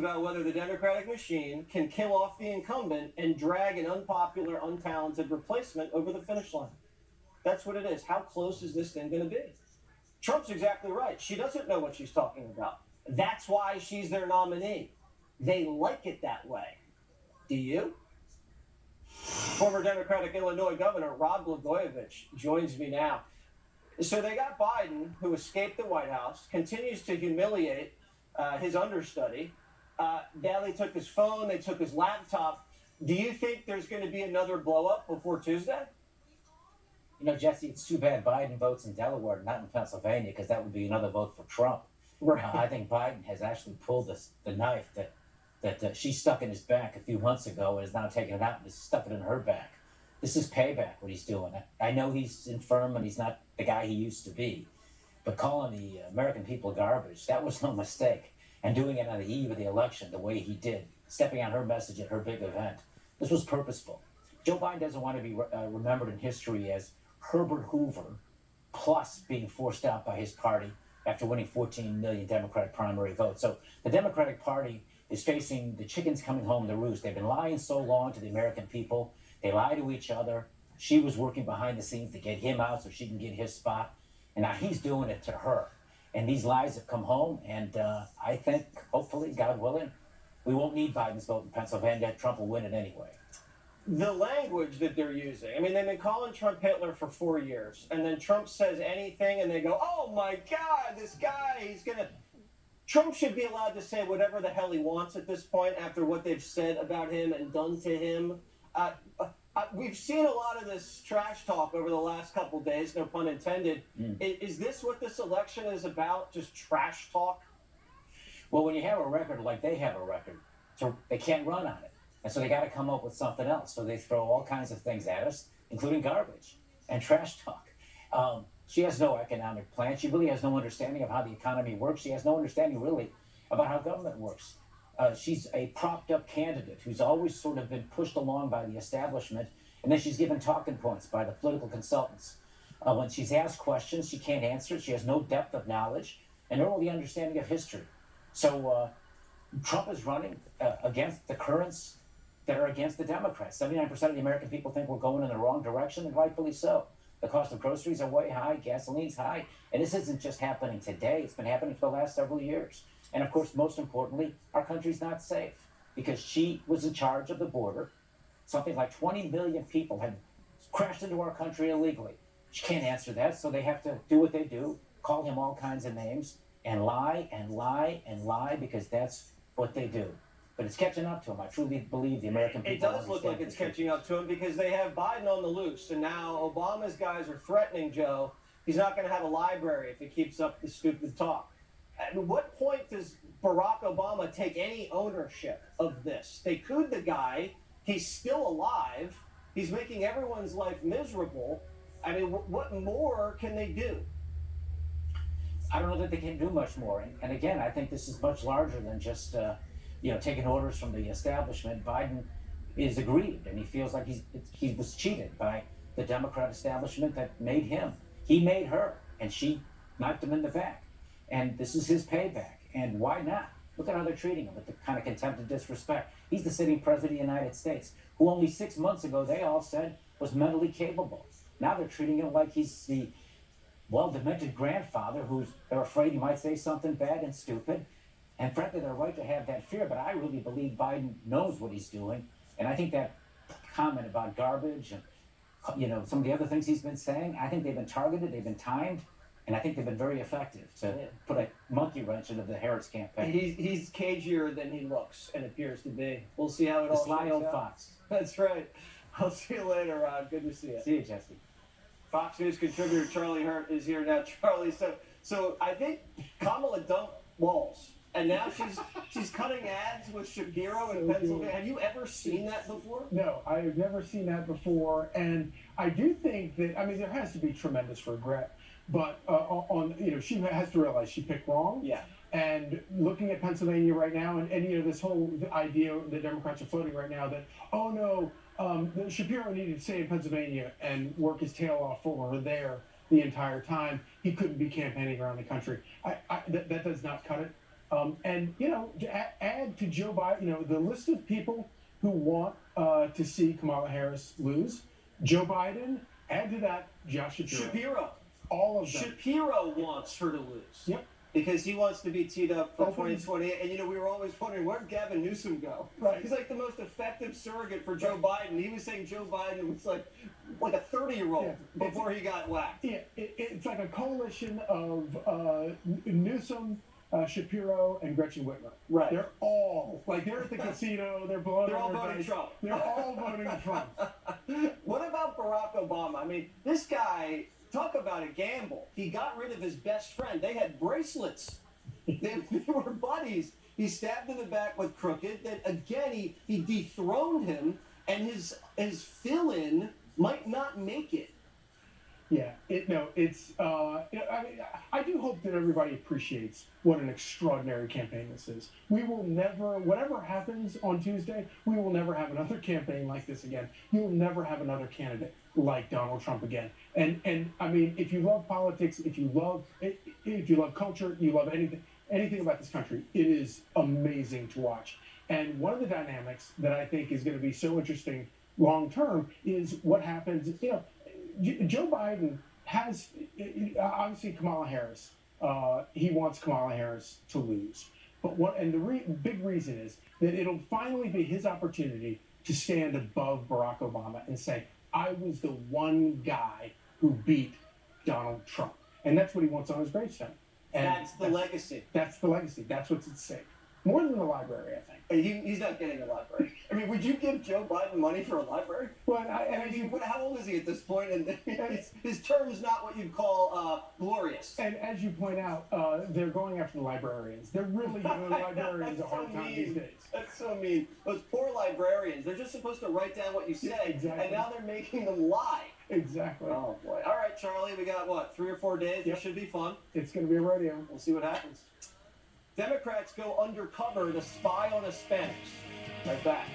about whether the Democratic machine can kill off the incumbent and drag an unpopular, untalented replacement over the finish line. That's what it is. How close is this thing going to be? Trump's exactly right. She doesn't know what she's talking about. That's why she's their nominee. They like it that way. Do you? Former Democratic Illinois Governor Rod Blagojevich joins me now. So they got Biden, who escaped the White House, continues to humiliate his understudy. Now they took his phone, they took his laptop. Do you think there's going to be another blow up before Tuesday? You know, Jesse, it's too bad Biden votes in Delaware, not in Pennsylvania, because that would be another vote for Trump. Right. I think Biden has actually pulled the knife that she stuck in his back a few months ago and is now taking it out and is stuck it in her back. This is payback, what he's doing. I know he's infirm and he's not the guy he used to be, but calling the American people garbage, that was no mistake. And doing it on the eve of the election the way he did, stepping on her message at her big event, this was purposeful. Joe Biden doesn't want to be remembered in history as Herbert Hoover, plus being forced out by his party after winning 14 million Democratic primary votes. So the Democratic Party is facing the chickens coming home to roost. They've been lying so long to the American people. They lie to each other. She was working behind the scenes to get him out so she can get his spot. And now he's doing it to her. And these lies have come home. And I think, hopefully, God willing, we won't need Biden's vote in Pennsylvania. Trump will win it anyway. The language that they're using. I mean, they've been calling Trump Hitler for 4 years. And then Trump says anything and they go, oh my God, this guy, he's going to. Trump should be allowed to say whatever the hell he wants at this point after what they've said about him and done to him. We've seen a lot of this trash talk over the last couple of days, no pun intended. Is this what this election is about, just trash talk? Well, when you have a record like they have a record, so they can't run on it. And so they got to come up with something else. So they throw all kinds of things at us, including garbage and trash talk. She has no economic plan. She really has no understanding of how the economy works. She has no understanding, really, about how government works. She's a propped-up candidate who's always sort of been pushed along by the establishment, and then she's given talking points by the political consultants. When she's asked questions, she can't answer. She has no depth of knowledge and no really understanding of history. So Trump is running against the currents that are against the Democrats. 79% of the American people think we're going in the wrong direction, and rightfully so. The cost of groceries are way high, gasoline's high, and this isn't just happening today. It's been happening for the last several years. And of course, most importantly, our country's not safe because she was in charge of the border. Something like 20 million people had crashed into our country illegally. She can't answer that, so they have to do what they do, call him all kinds of names, and lie and lie and lie because that's what they do. But it's catching up to him. I truly believe the American people. It does look like it's catching up to him because they have Biden on the loose, and now Obama's guys are threatening Joe. He's not going to have a library if he keeps up the stupid talk. At what point does Barack Obama take any ownership of this? They cooed the guy. He's still alive. He's making everyone's life miserable. I mean, what more can they do? I don't know that they can do much more. And again, I think this is much larger than just taking orders from the establishment. Biden is aggrieved, and he feels like he was cheated by the Democrat establishment that made him. He made her, and she knocked him in the back. And this is his payback. And why not? Look at how they're treating him with the kind of contempt and disrespect. He's the sitting president of the United States, who only 6 months ago they all said was mentally capable. Now they're treating him like he's the demented grandfather they're afraid he might say something bad and stupid. And frankly, they're right to have that fear, but I really believe Biden knows what he's doing. And I think that comment about garbage and some of the other things he's been saying, I think they've been targeted, they've been timed, and I think they've been very effective to put a monkey wrench into the Harris campaign. He's cagier than he looks and appears to be. We'll see how it all sly old fox. That's right. I'll see you later, Ron. Good to see you. See you, Jesse. Fox News contributor Charlie Hurt is here now. Charlie, so I think Kamala dumped Walz, and now she's cutting ads with Shapiro in Pennsylvania. Have you ever seen that before? No, I've never seen that before, and I do think that there has to be tremendous regret, but she has to realize she picked wrong. Yeah. And looking at Pennsylvania right now, and this whole idea the Democrats are floating right now that Shapiro needed to stay in Pennsylvania and work his tail off for her there the entire time. He couldn't be campaigning around the country. That does not cut it. And add to Joe Biden, the list of people who want to see Kamala Harris lose. Joe Biden. Add to that Josh Shapiro. All of them. Shapiro wants her to lose. Yep. Because he wants to be teed up for Open. 2020. And, we were always wondering, where'd Gavin Newsom go? Right. He's like the most effective surrogate for Joe Biden. He was saying Joe Biden was like a 30-year-old before he got whacked. Yeah, it's like a coalition of Newsom, Shapiro, and Gretchen Whitmer. Right. They're all, they're at the casino, they're blowing They're all their voting dice. Trump. They're all voting Trump. What about Barack Obama? I mean, this guy, talk about a gamble. He got rid of his best friend. They had bracelets. They were buddies. He stabbed in the back with Crooked. Then again, he dethroned him, and his fill-in might not make it. Yeah, I do hope that everybody appreciates what an extraordinary campaign this is. We will never, whatever happens on Tuesday, we will never have another campaign like this again. You'll never have another candidate like Donald Trump again. And I mean, if you love politics, if you love culture, you love anything about this country, it is amazing to watch. And one of the dynamics that I think is going to be so interesting long term is what happens. Joe Biden has obviously Kamala Harris. He wants Kamala Harris to lose. But big reason is that it'll finally be his opportunity to stand above Barack Obama and say, I was the one guy who beat Donald Trump. And that's what he wants on his gravestone. And That's the legacy. That's the legacy. That's what's at stake. More than the library, I think. He's not getting a library. I mean, would you give Joe Biden money for a library? Well, How old is he at this point? And his term is not what you'd call glorious. and as you point out, they're going after the librarians. They're really giving the librarians a hard time these days. That's so mean. Those poor librarians. They're just supposed to write down what you say, Exactly. and now they're making them lie. Exactly. Oh boy. All right, Charlie. We got what, 3 or 4 days? Yep. It should be fun. It's going to be a rodeo. We'll see what happens. Democrats go undercover to spy on Hispanics. Right back.